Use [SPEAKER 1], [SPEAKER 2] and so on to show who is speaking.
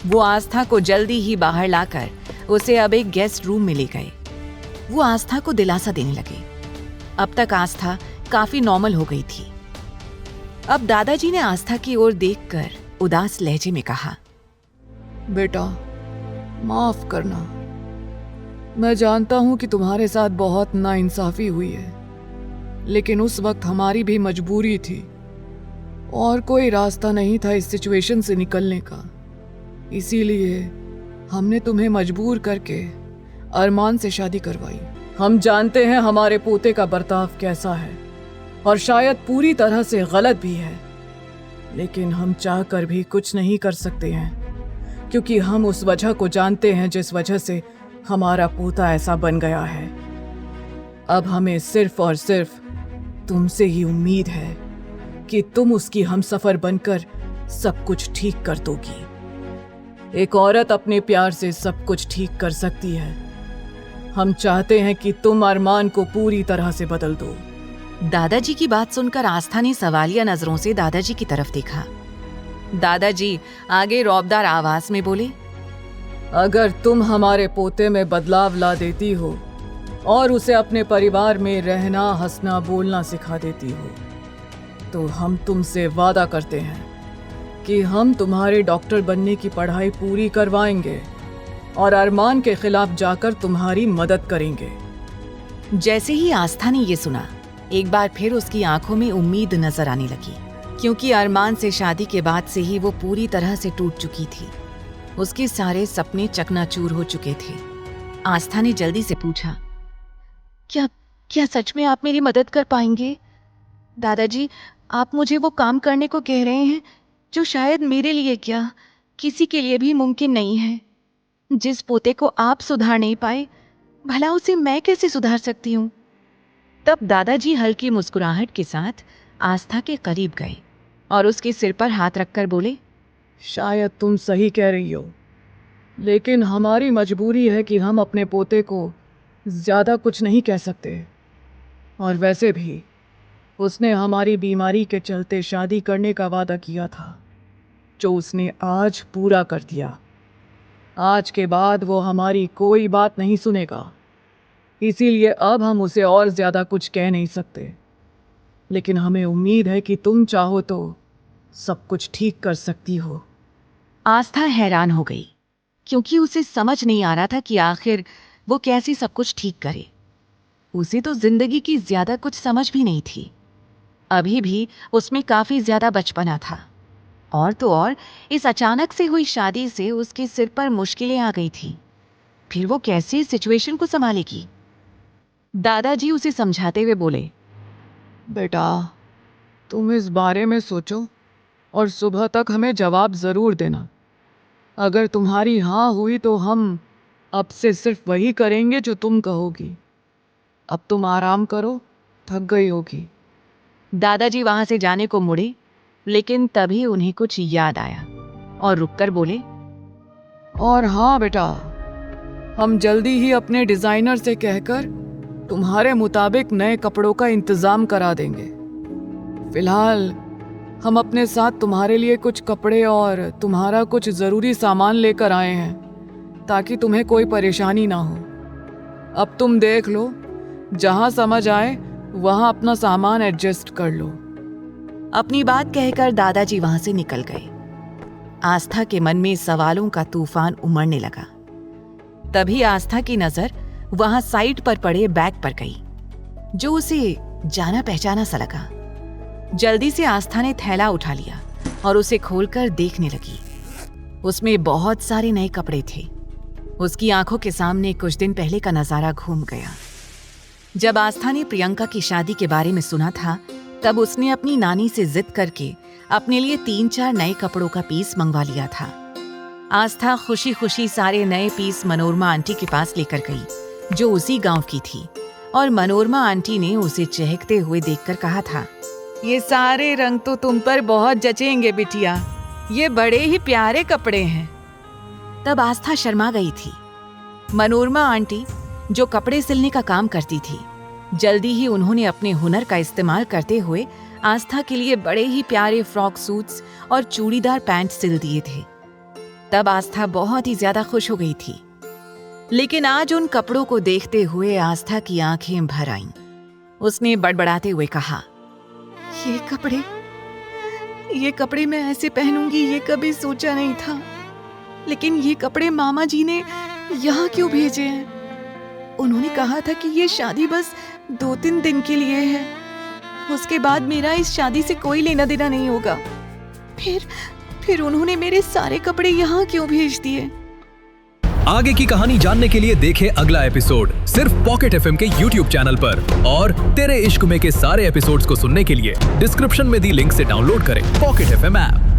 [SPEAKER 1] वो आस्था को जल्दी ही बाहर लाकर उसे अब एक गेस्ट रूम में ले गए। वो आस्था को दिलासा देने लगे। अब तक आस्था काफी नॉर्मल हो गई थी। अब दादाजी ने आस्था की ओर देखकर उदास लहजे में कहा,
[SPEAKER 2] बेटा, माफ करना। मैं जानता हूं कि तुम्हारे साथ बहुत नाइंसाफी हुई है, लेकिन उस वक्त हमारी भी मजबूरी थी और कोई रास्ता नहीं था इस सिचुएशन से निकलने का। इसीलिए हमने तुम्हें मजबूर करके अरमान से शादी करवाई। हम जानते हैं हमारे पोते का बर्ताव कैसा है और शायद पूरी तरह से गलत भी है, लेकिन हम चाहकर भी कुछ नहीं कर सकते हैं, क्योंकि हम उस वजह को जानते हैं जिस वजह से हमारा पोता ऐसा बन गया है। अब हमें सिर्फ और सिर्फ तुमसे ही उम्मीद है कि तुम उसकी हमसफर बनकर सब कुछ ठीक कर दोगी। एक औरत अपने प्यार से सब कुछ ठीक कर सकती है। हम चाहते हैं कि तुम अरमान को पूरी तरह से बदल दो।
[SPEAKER 1] दादाजी की बात सुनकर आस्था ने सवालिया नजरों से दादाजी की तरफ देखा। दादाजी आगे रौबदार आवाज में बोले,
[SPEAKER 2] अगर तुम हमारे पोते में बदलाव ला देती हो और उसे अपने परिवार में रहना, हंसना, बोलना सिखा देती हो, तो हम तुमसे वादा करते हैं कि हम तुम्हारे डॉक्टर बनने की पढ़ाई पूरी करवाएंगे और अरमान के खिलाफ जाकर तुम्हारी मदद करेंगे।
[SPEAKER 1] जैसे ही आस्था ने ये सुना, एक बार फिर उसकी आंखों में उम्मीद नजर आने लगी, क्योंकि अरमान से शादी के बाद से ही वो पूरी तरह से टूट चुकी थी। उसके सारे सपने चकनाचूर हो चुके थे। आस्था ने जल्दी से पूछा, क्या सच में आप मेरी मदद कर पाएंगे? दादाजी, आप मुझे वो काम करने को कह रहे हैं जो शायद मेरे लिए क्या, किसी के लिए भी मुमकिन नहीं है। जिस पोते को आप सुधार नहीं पाए, भला उसे मैं कैसे सुधार सकती हूँ? तब दादाजी हल्की मुस्कुराहट के साथ आस्था के करीब गए और उसके सिर पर हाथ रखकर बोले,
[SPEAKER 2] शायद तुम सही कह रही हो, लेकिन हमारी मजबूरी है कि हम अपने पोते को ज्यादा कुछ नहीं कह सकते। और वैसे भी उसने हमारी बीमारी के चलते शादी करने का वादा किया था, जो उसने आज पूरा कर दिया। आज के बाद वो हमारी कोई बात नहीं सुनेगा, इसीलिए अब हम उसे और ज्यादा कुछ कह नहीं सकते। लेकिन हमें उम्मीद है कि तुम चाहो तो सब कुछ ठीक कर सकती हो।
[SPEAKER 1] आस्था हैरान हो गई, क्योंकि उसे समझ नहीं आ रहा था कि आखिर वो कैसे सब कुछ ठीक करे। उसे तो जिंदगी की ज्यादा कुछ समझ भी नहीं थी। अभी भी उसमें काफी ज्यादा बचपना था, और तो और इस अचानक से हुई शादी से उसके सिर पर मुश्किलें आ गई थी। फिर वो कैसे इस सिचुएशन को संभालेगी? दादाजी उसे समझाते हुए बोले,
[SPEAKER 2] बेटा, तुम इस बारे में सोचो और सुबह तक हमें जवाब जरूर देना। अगर तुम्हारी हाँ हुई तो हम अब से सिर्फ वही करेंगे जो तुम कहोगी। अब तुम आराम करो, थक गई होगी।
[SPEAKER 1] दादाजी वहां से जाने को मुड़े, लेकिन तभी उन्हें कुछ याद आया और रुककर बोले,
[SPEAKER 2] और हाँ बेटा, हम जल्दी ही अपने डिजाइनर से कहकर तुम्हारे मुताबिक नए कपड़ों का इंतजाम करा देंगे। फिलहाल हम अपने साथ तुम्हारे लिए कुछ कपड़े और तुम्हारा कुछ ज़रूरी सामान लेकर आए हैं, ताकि तुम्हें कोई परेशानी ना हो। अब तुम देख लो, जहाँ समझ आए वहाँ अपना सामान एडजस्ट कर लो।
[SPEAKER 1] अपनी बात कहकर दादाजी वहां से निकल गए। आस्था के मन में सवालों का तूफान उमड़ने लगा। तभी आस्था की नजर वहां साइड पर पड़े बैग पर गई, जो उसे जाना पहचाना सा लगा। जल्दी से आस्था ने थैला उठा लिया और उसे खोलकर देखने लगी। उसमें बहुत सारे नए कपड़े थे। उसकी आंखों के सामने कुछ दिन पहले का नजारा घूम गया। जब आस्था ने प्रियंका की शादी के बारे में सुना था, तब उसने अपनी नानी से जिद करके अपने लिए 3-4 नए कपड़ों का पीस मंगवा लिया था। आस्था खुशी खुशी सारे नए पीस मनोरमा आंटी के पास लेकर गई, जो उसी गांव की थी, और मनोरमा आंटी ने उसे चहकते हुए देखकर कहा था, ये सारे रंग तो तुम पर बहुत जचेंगे बिटिया, ये बड़े ही प्यारे कपड़े हैं। तब आस्था शर्मा गई थी। मनोरमा आंटी, जो कपड़े सिलने का काम करती थी, जल्दी ही उन्होंने अपने हुनर का इस्तेमाल करते हुए आस्था के लिए बड़े ही प्यारे फ्रॉक सूट्स और चूड़ीदार पैंट सिल दिए थे। तब आस्था बहुत ही ज्यादा खुश हो गई थी, लेकिन आज उन कपड़ों को देखते हुए आस्था की आंखें भर आईं। उसने बड़बड़ाते हुए कहा, ये कपड़े मैं ऐसे पहनूंगी ये कभी सोचा नहीं था, लेकिन ये कपड़े मामा जी ने यहाँ क्यों भेजे हैं? उन्होंने कहा था कि ये शादी बस 2-3 दिन के लिए है, उसके बाद मेरा इस शादी से कोई लेना देना नहीं होगा। फिर उन्होंने मेरे सारे कपड़े यहाँ क्यों भेज दिए?
[SPEAKER 3] आगे की कहानी जानने के लिए देखें अगला एपिसोड सिर्फ पॉकेट एफएम के YouTube चैनल पर। और तेरे इश्क में के सारे एपिसोड्स को सुनने के लिए डिस्क्रिप्शन में दी लिंक से डाउनलोड करें पॉकेट एफएम ऐप।